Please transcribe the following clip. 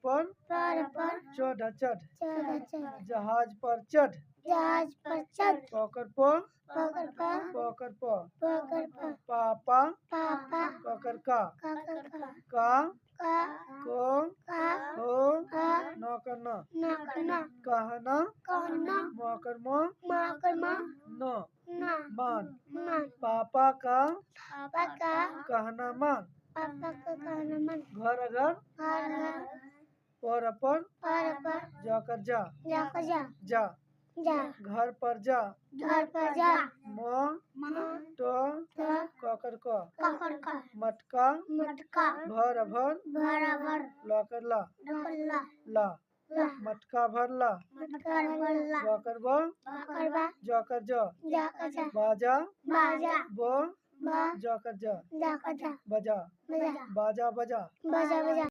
पर चढ़ चढ़ जहाज पर चढ़ पकड़ प पापा पकड़ का को हो नौकर न कहना मौकर न मान पापा का कहना मान घर पर जाकर जा घर पर जा तो ककर क मटका भर लकर ला मटका भर ला बकर जाकर ज बाजा ब जाकर ज बजा बाजा बजा